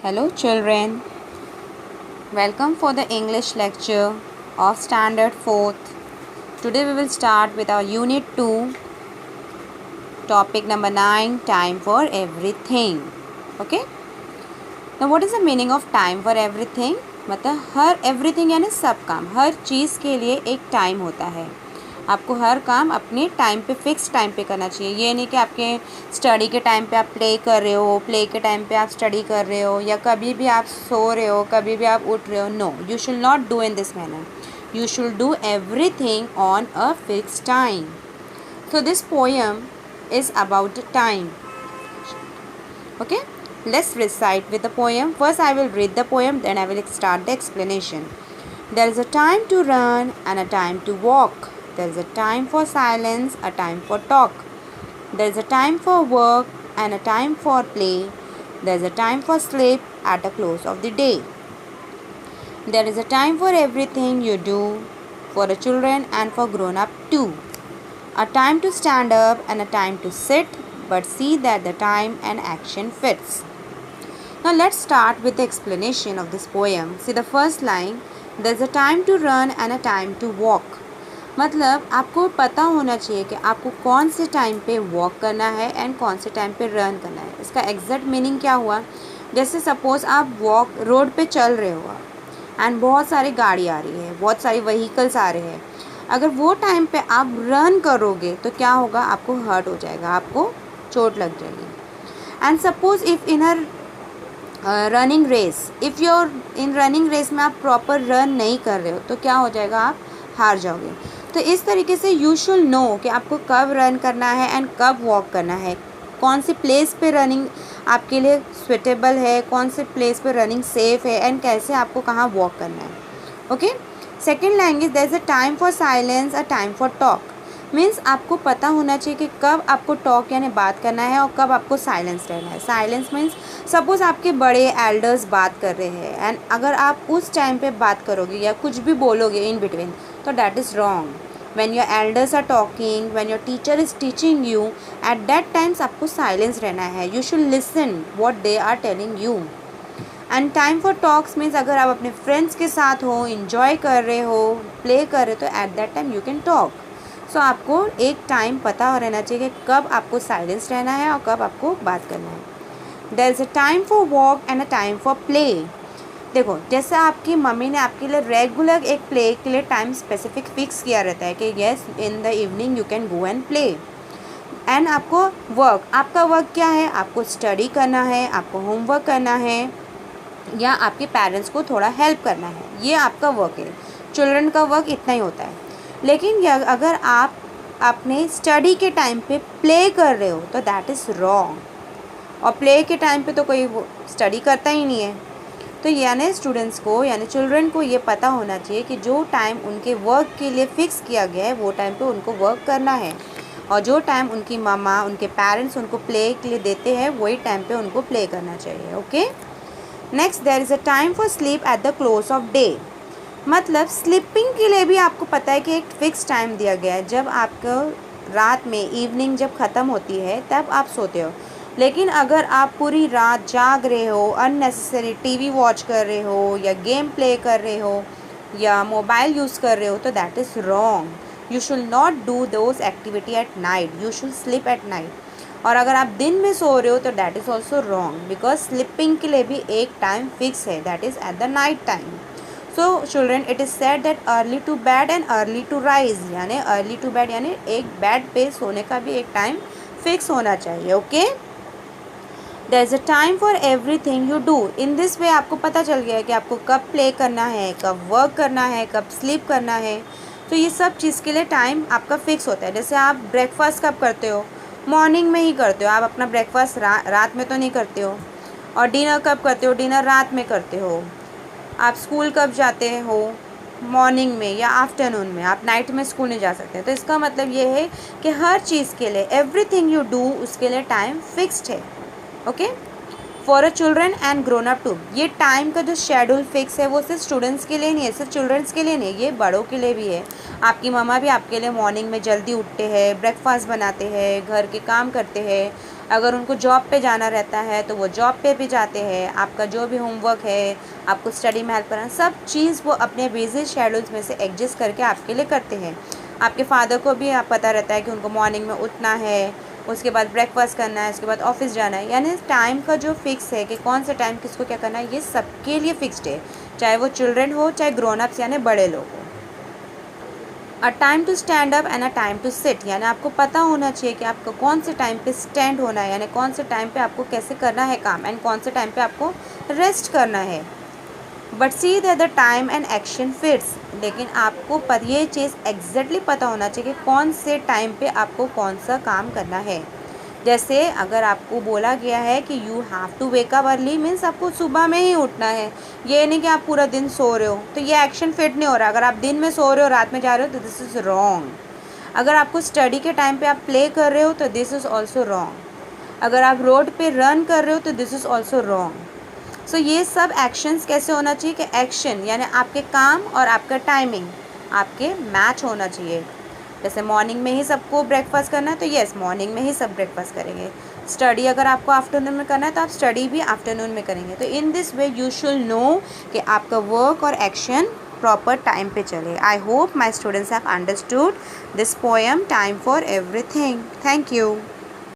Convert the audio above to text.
Hello children, welcome for the English lecture of Standard 4th. Today we will start with our Unit 2, topic number 9, time for everything. Okay? Now what is the meaning of time for everything? मतलब हर everything यानी सब काम, हर चीज़ के लिए एक time होता है. आपको हर काम अपने टाइम पे फिक्स टाइम पे करना चाहिए. ये नहीं कि आपके स्टडी के टाइम पे आप प्ले कर रहे हो, प्ले के टाइम पे आप स्टडी कर रहे हो, या कभी भी आप सो रहे हो, कभी भी आप उठ रहे हो. No, you should not do in this manner. You should do everything on a fixed time. So this poem is about time. Okay, let's recite with the poem. First I will read the poem, then I will start the explanation. There is a time to run and a time to walk. There is a time for silence, a time for talk. There is a time for work and a time for play. There is a time for sleep at the close of the day. There is a time for everything you do, for the children and for grown-up too. A time to stand up and a time to sit, but see that the time and action fits. Now let's start with the explanation of this poem. See the first line, there is a time to run and a time to walk. मतलब आपको पता होना चाहिए कि आपको कौन से time पे वॉक करना है एंड कौन से टाइम पे रन करना है. इसका एग्जैक्ट मीनिंग क्या हुआ, जैसे सपोज़ आप वॉक रोड पे चल रहे हो एंड बहुत सारी गाड़ी आ रही है, बहुत सारी व्हीकल्स आ रहे हैं. अगर वो टाइम पे आप रन करोगे तो क्या होगा, आपको हर्ट हो जाएगा, आपको चोट लग जाएगी. And suppose if in a running race, if your in running race में आप प्रॉपर रन नहीं कर रहे हो तो क्या हो जाएगा, आप हार जाओगे. तो इस तरीके से यू शुड नो कि आपको कब रन करना है एंड कब वॉक करना है, कौन सी प्लेस पे रनिंग आपके लिए सुइटेबल है, कौन से प्लेस पे रनिंग सेफ़ है एंड कैसे आपको कहाँ वॉक करना है. Okay. Second language, there is a time for silence, a time for talk. Means आपको पता होना चाहिए कि कब आपको टॉक यानी बात करना है और कब आपको साइलेंस रहना है. साइलेंस मीन्स सपोज़ आपके बड़े एल्डर्स बात कर रहे हैं एंड अगर आप उस टाइम पे बात करोगे या कुछ भी बोलोगे इन बिटवीन तो that is wrong. when your elders are talking, when your teacher is teaching you, at that times आपको silence रहना है. you should listen what they are telling you. and time for talks means अगर आप अपने friends के साथ हो, enjoy कर रहे हो, play कर रहे हो तो at that time you can talk. so आपको एक टाइम पता रहना चाहिए कि कब आपको silence रहना है और कब आपको बात करना है. there is a time for walk and a time for play. देखो, जैसे आपकी मम्मी ने आपके लिए रेगुलर एक प्ले के लिए टाइम स्पेसिफिक फिक्स किया रहता है कि yes in the evening you can go and play. And आपको वर्क, आपका वर्क क्या है, आपको स्टडी करना है, आपको होमवर्क करना है या आपके पेरेंट्स को थोड़ा हेल्प करना है, ये आपका वर्क है. चिल्ड्रन का वर्क इतना ही होता है. लेकिन अगर आप अपने स्टडी के टाइम पे प्ले कर रहे हो तो दैट इज़ रॉन्ग. और प्ले के टाइम पे तो कोई स्टडी करता ही नहीं है. तो यानी स्टूडेंट्स को यानी चिल्ड्रन को ये पता होना चाहिए कि जो टाइम उनके वर्क के लिए फ़िक्स किया गया है वो टाइम पे उनको वर्क करना है और जो टाइम उनकी मामा उनके पेरेंट्स उनको प्ले के लिए देते हैं वही टाइम पे उनको प्ले करना चाहिए. Okay. Next, there is a time for sleep at the close of day. मतलब स्लीपिंग के लिए भी आपको पता है कि एक फ़िक्स टाइम दिया गया है. जब आपको रात में इवनिंग जब ख़त्म होती है तब आप सोते हो. लेकिन अगर आप पूरी रात जाग रहे हो, अननेसेसरी टीवी वॉच कर रहे हो या गेम प्ले कर रहे हो या मोबाइल यूज़ कर रहे हो तो that is wrong. You should not do those activity at night. You should sleep at night. और अगर आप दिन में सो रहे हो तो that is also wrong because sleeping के लिए भी एक टाइम फिक्स है, that is at the night time. So children, it is said that early to bed and early to rise. यानी अर्ली टू बेड यानी एक बेड पे सोने का भी एक टाइम फिक्स होना चाहिए. Okay. There is a time for everything you do. In this way आपको पता चल गया है कि आपको कब प्ले करना है, कब वर्क करना है, कब स्लीप करना है. तो ये सब चीज़ के लिए टाइम आपका फिक्स होता है. जैसे आप ब्रेकफास्ट कब करते हो, मॉर्निंग में ही करते हो. आप अपना ब्रेकफास्ट रात में तो नहीं करते हो. और डिनर कब करते हो, डिनर रात में करते हो. आप स्कूल कब जाते हो, मॉर्निंग में या आफ्टरनून में. आप नाइट में स्कूल नहीं जा सकते. तो इसका मतलब ये है कि हर चीज़ के लिए एवरीथिंग यू डू उसके लिए टाइम फिक्स्ड है. Okay. For a children and grown up to. ये टाइम का जो शेड्यूल फिक्स है वो सिर्फ स्टूडेंट्स के लिए नहीं है, सिर्फ चिल्ड्रंस के लिए नहीं, ये बड़ों के लिए भी है। आपकी मम्मा भी आपके लिए मॉर्निंग में जल्दी उठते हैं, ब्रेकफास्ट बनाते हैं, घर के काम करते हैं। अगर उनको जॉब पे जाना रहता है तो वो जॉब पे भी जाते हैं। आपका जो भी होमवर्क है, आपको स्टडी में हेल्प करना, सब चीज़ वो अपने बिजी शेड्यूल्स में से एडजस्ट करके आपके लिए करते हैं। आपके फादर को भी आप पता रहता है कि उनको मॉर्निंग में उठना है, उसके बाद ब्रेकफास्ट करना है, उसके बाद ऑफिस जाना है। यानी टाइम का जो फिक्स है कि कौन सा टाइम किसको क्या करना है, ये सबके लिए फिक्स्ड है, चाहे वो चिल्ड्रन हो चाहे ग्रोन अप्स यानी बड़े लोग हो। A time to stand up and a time to sit, यानी आपको पता होना चाहिए कि आपको कौन से टाइम पे स्टैंड होना है, यानी कौन से टाइम पे आपको कैसे करना है काम, एंड कौन से टाइम पे आपको रेस्ट करना है। But see that the time and action fits, लेकिन आपको पर ये चीज़ एग्जैक्टली पता होना चाहिए कि कौन से टाइम पे आपको कौन सा काम करना है। जैसे अगर आपको बोला गया है कि you have to wake up early, means आपको सुबह में ही उठना है, ये नहीं कि आप पूरा दिन सो रहे हो, तो ये एक्शन फिट नहीं हो रहा। अगर आप दिन में सो रहे हो रात में जा रहे हो तो दिस इज़ रॉन्ग। अगर आपको स्टडी के टाइम पे आप प्ले कर रहे हो तो दिस इज़ ऑल्सो रॉन्ग। अगर आप रोड पे रन कर रहे हो तो दिस इज़ ऑल्सो रॉन्ग। सो ये सब एक्शंस कैसे होना चाहिए कि एक्शन यानी आपके काम और आपका टाइमिंग आपके मैच होना चाहिए। जैसे मॉर्निंग में ही सबको ब्रेकफास्ट करना है तो येस मॉर्निंग में ही सब ब्रेकफास्ट करेंगे। स्टडी अगर आपको आफ्टरनून में करना है तो आप स्टडी भी आफ्टरनून में करेंगे। तो in this way you should know कि आपका वर्क और एक्शन प्रॉपर टाइम पे चले। I hope my students have understood this poem time for everything. Thank you.